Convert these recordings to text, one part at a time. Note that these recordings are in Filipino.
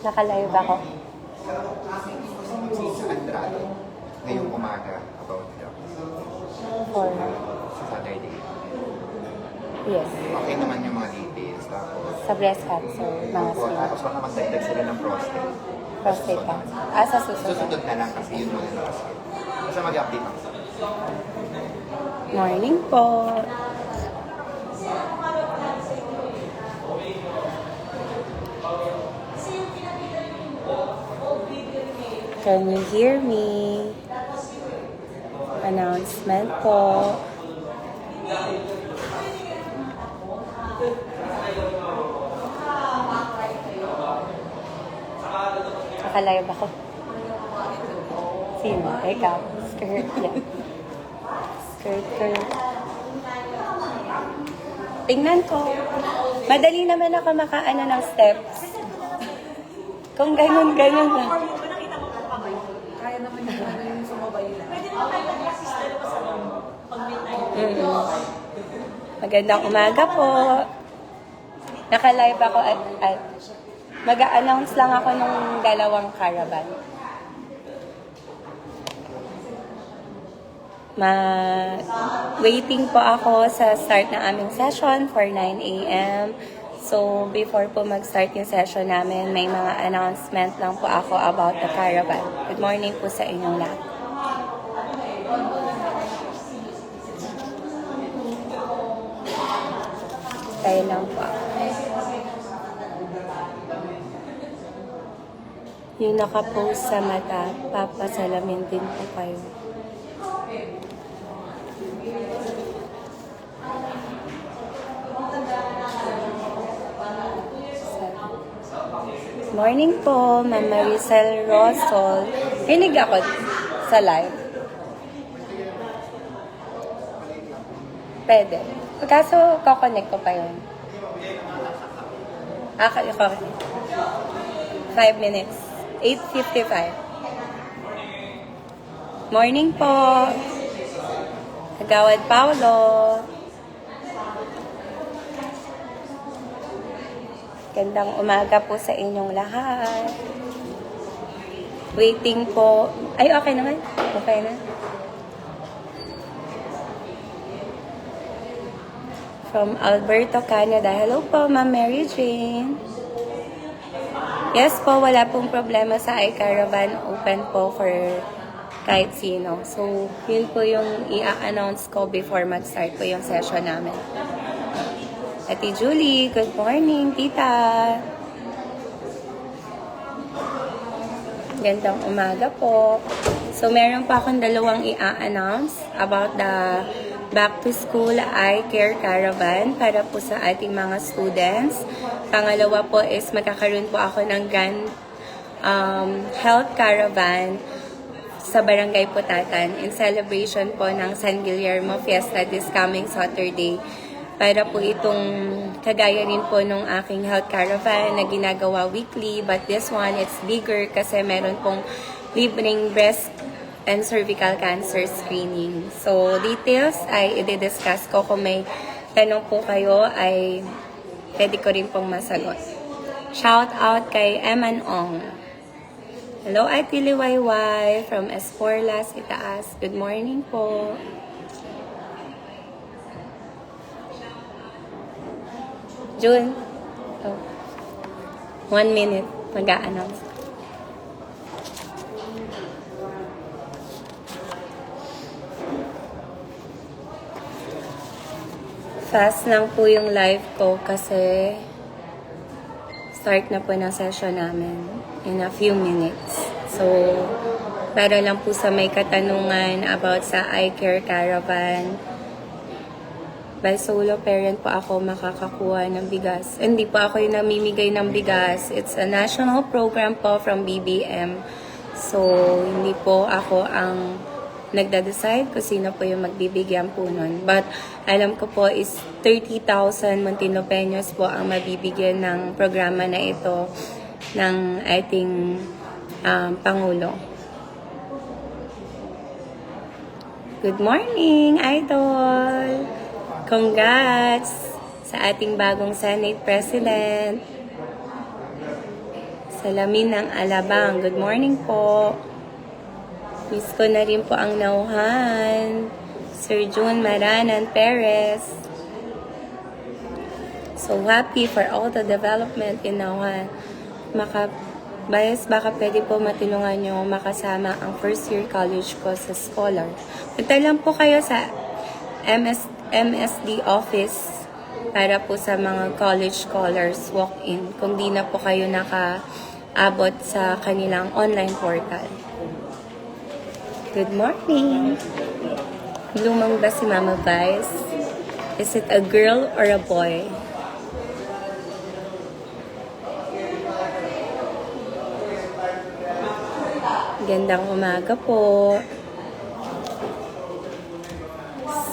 Nakalive ako. Sa Andrade, ngayong umaga about For... sa Saturday. Yes. Okay naman yung mga details. Tapos, Sa breast cancer, mga skin. tapos baka magdagdag sila ng prostate. Prostate cancer. Sa susunod. Susunod na lang kasi yun muna lang kasi. Basta mag-update ako. Morning po. Can you hear me? Announcement po. Nakalive ako. Sino? Ikaw. Skirt yan. Skirt. Tingnan ko. Madali naman ako makaano ng steps. Kung ganun lang. Kaya naman yung sumabay lang. Pwede naman tayo mag-assist na sa pag-midnight. Magandang umaga po. Naka-live ako at mag-a-announce lang ako ng dalawang caravan. Waiting po ako sa start ng aming session for 9 a.m. So, before po mag-start yung session namin, may mga announcement lang po ako about the caravan. Good morning po sa inyong lahat. Tayo lang po. Yung nakapost sa mata, papasalamin din po kayo. Morning po, Ma'am Maricel Rosol. Hinig ako sa live. Pwede. Kaso, kukonect ko pa yun. Okay. 5 minutes. 8:55. Morning po. Kagawad Paulo. Gandang umaga po sa inyong lahat. Waiting po. Ay, okay naman. Okay na. From Alberta, Canada. Hello po, Ma'am Mary Jane. Yes po, wala pong problema sa iCaravan. Open po for kahit sino. So, yun po yung i-announce ko before mag-start po yung session namin. Ate Julie, good morning, tita. Gandang umaga po. So, meron pa akong dalawang i-announce about the Back to School Eye Care Caravan para po sa ating mga students. Pangalawa po is magkakaroon po ako ng grand health caravan sa Barangay Putatan in celebration po ng San Guillermo Fiesta this coming Saturday. Para po itong kagaya rin po nung aking health caravan na ginagawa weekly, but this one it's bigger kasi meron pong libreng breast and cervical cancer screening. So details ay i-discuss ko. Kung may tanong po kayo ay pwede ko rin pong masagot. Shout out kay Eman Ong. Hello Ate Liwayway from Esporlas, Itaas. Good morning po. June. Oh. 1 minute. Mag-a-announce. Fast lang po yung live ko kasi start na po ng session namin in a few minutes. So, para lang po sa may katanungan about sa Eye Care Caravan, by solo parent po ako makakakuha ng bigas. Hindi po ako yung namimigay ng bigas. It's a national program po from BBM. So, hindi po ako ang nagda-decide kung sino po yung magbibigyan po nun. But, alam ko po is 30,000 Montino Peños po ang mabibigyan ng programa na ito ng ating Pangulo. Good morning, Idol! Congrats sa ating bagong Senate President. Salamin ng Alabang. Good morning po. Miss ko na rin po ang Nauhan. Sir June Maranan Perez. So happy for all the development in Nauhan. Bias, baka pwede po matulungan nyo makasama ang first year college ko sa scholar. Punta lang po kayo sa MSD office para po sa mga college scholars walk-in kung di na po kayo nakaabot sa kanilang online portal. Good morning! Lumang ba si Mama Vice? Is it a girl or a boy? Gandang umaga po.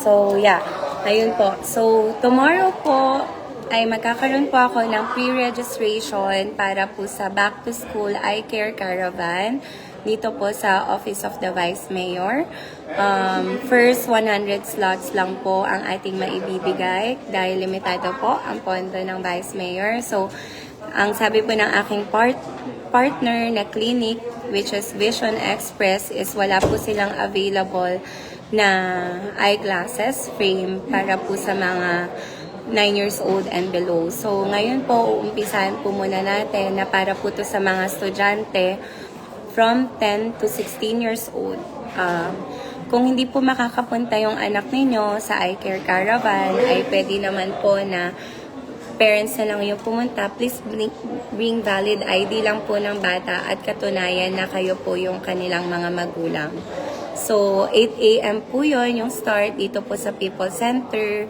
So, yeah. Ayun po. So, tomorrow po ay magkakaroon po ako ng pre-registration para po sa Back to School Eye Care Caravan dito po sa Office of the Vice Mayor. First 100 slots lang po ang ating maibibigay dahil limitado po ang pondo ng Vice Mayor. So, ang sabi po ng aking partner na clinic, which is Vision Express, is wala po silang available na eyeglasses frame para po sa mga 9 years old and below. So, ngayon po, uumpisahan po muna natin na para po to sa mga estudyante from 10 to 16 years old. Kung hindi po makakapunta yung anak ninyo sa Eye Care Caravan, ay pwede naman po na parents na lang yung pumunta. Please bring valid ID lang po ng bata at katunayan na kayo po yung kanilang mga magulang. So, 8 a.m. po yun yung start dito po sa People Center,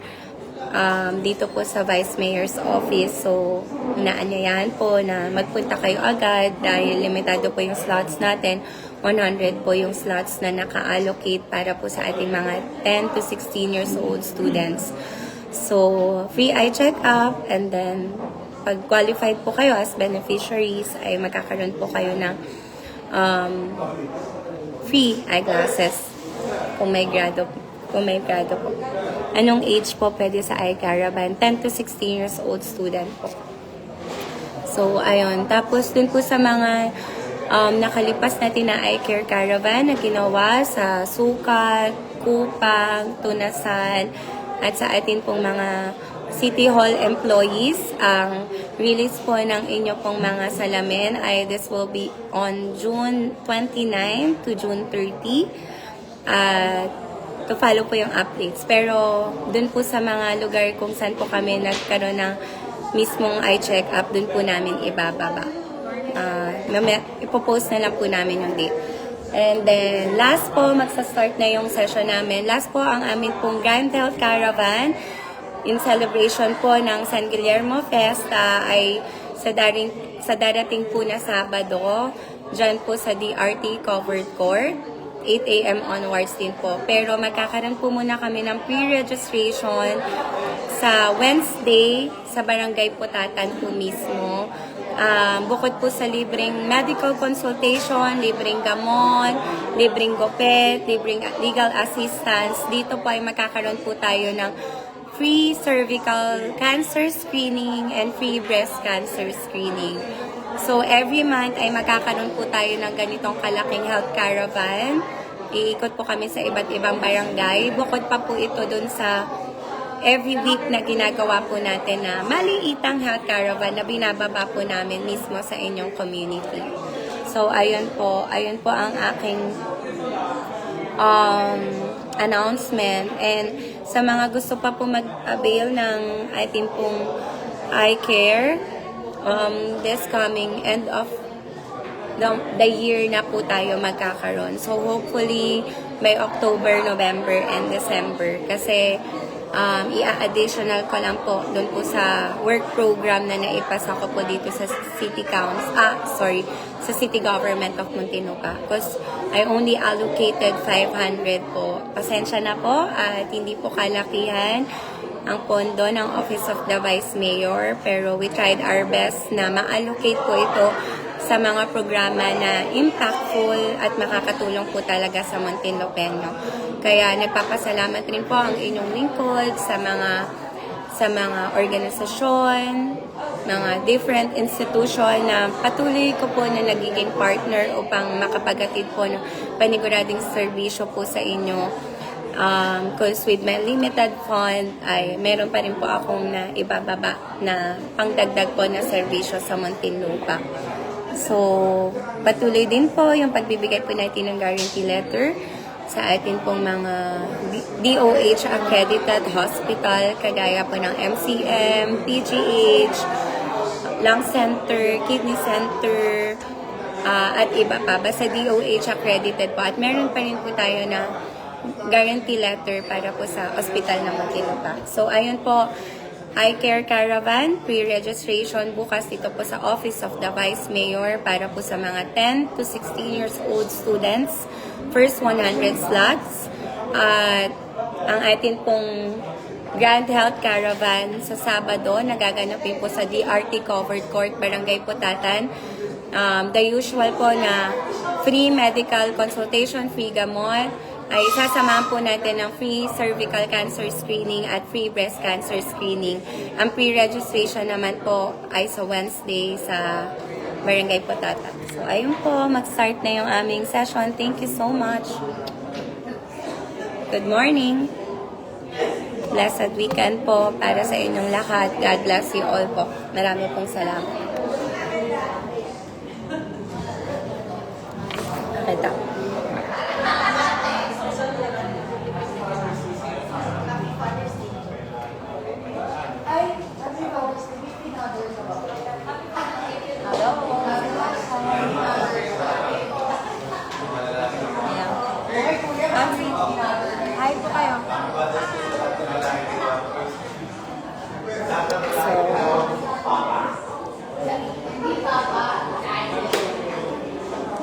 dito po sa Vice Mayor's Office. So, naanyayahan po na magpunta kayo agad dahil limitado po yung slots natin. 100 po yung slots na naka-allocate para po sa ating mga 10 to 16 years old students. So, free eye check-up, and then pag qualified po kayo as beneficiaries, ay magkakaroon po kayo ng free eyeglasses kung may grado po. Anong age po pwede sa Eye Caravan? 10 to 16 years old student po. So, ayun. Tapos, dun po sa mga nakalipas natin na Eye Care Caravan na ginawa sa Sukat, Kupang, Tunasan, at sa atin pong mga City Hall employees, ang release po ng inyo pong mga salamin ay this will be on June 29 to June 30. To follow po yung updates. Pero dun po sa mga lugar kung saan po kami nagkaroon ng mismong eye check-up, dun po namin ibababa. Ipopost na lang po namin yung date. And then, last po, magsa-start na yung session namin. Last po, ang amin pong Grand Health Caravan in celebration po ng San Guillermo Festa ay sa darating po na Sabado, dyan po sa DRT Covered Court, 8 a.m. onwards din po. Pero magkakaroon po muna kami ng pre-registration sa Wednesday sa Barangay Putatan po mismo. Bukod po sa libreng medical consultation, libreng gamot, libreng gupit, libreng legal assistance, dito po ay magkakaroon po tayo ng free cervical cancer screening and free breast cancer screening. So, every month ay magkakaroon po tayo ng ganitong kalaking health caravan. Iikot po kami sa iba't ibang barangay. Bukod pa po ito dun sa every week na ginagawa po natin na maliitang health caravan na binababa po namin mismo sa inyong community. So, ayun po ang aking announcement. And sa mga gusto pa po mag-avail ng ating pong eye care, this coming end of the year na po tayo magkakaroon. So, hopefully, by October, November, and December. Kasi, i-additional ko lang po doon po sa work program na naipasa ko po dito sa sa City Government of Muntinlupa. Because I only allocated 500 po. Pasensya na po at hindi po kalakihan ang pondo ng Office of the Vice Mayor, pero we tried our best na ma-allocate po ito sa mga programa na impactful at makakatulong po talaga sa Muntinlupenyo. Kaya nagpapasalamat rin po ang inyong lingkod sa mga organisasyon, mga different institution na patuloy ko po na nagiging partner upang makapaghatid po ng panigurading serbisyo po sa inyo. Because with my limited fund, ay meron pa rin po akong na ibababa na pangdagdag po na serbisyo sa Muntinlupa. So, patuloy din po yung pagbibigay po natin ng guarantee letter sa atin pong mga DOH accredited hospital, kagaya po ng MCM, PGH, Lung Center, Kidney Center, at iba pa. Basta DOH accredited po. At meron pa rin po tayo na guarantee letter para po sa ospital ng Muntinlupa. So, ayun po, Eye Care Caravan, pre-registration bukas dito po sa Office of the Vice Mayor para po sa mga 10 to 16 years old students. First 100 slots. At ang atin pong Grand Health Caravan sa Sabado, nagaganapin po sa DRT Covered Court, Barangay Putatan. The usual po na free medical consultation, free gamot, ay sasamahan po natin ng free cervical cancer screening at free breast cancer screening. Ang pre-registration naman po ay sa Wednesday sa Barangay Putatan. So, ayun po, mag-start na yung aming session. Thank you so much. Good morning. Blessed weekend po para sa inyong lahat. God bless you all po. Marami pong salamat. Kita. Hi po kayo.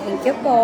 Thank you po.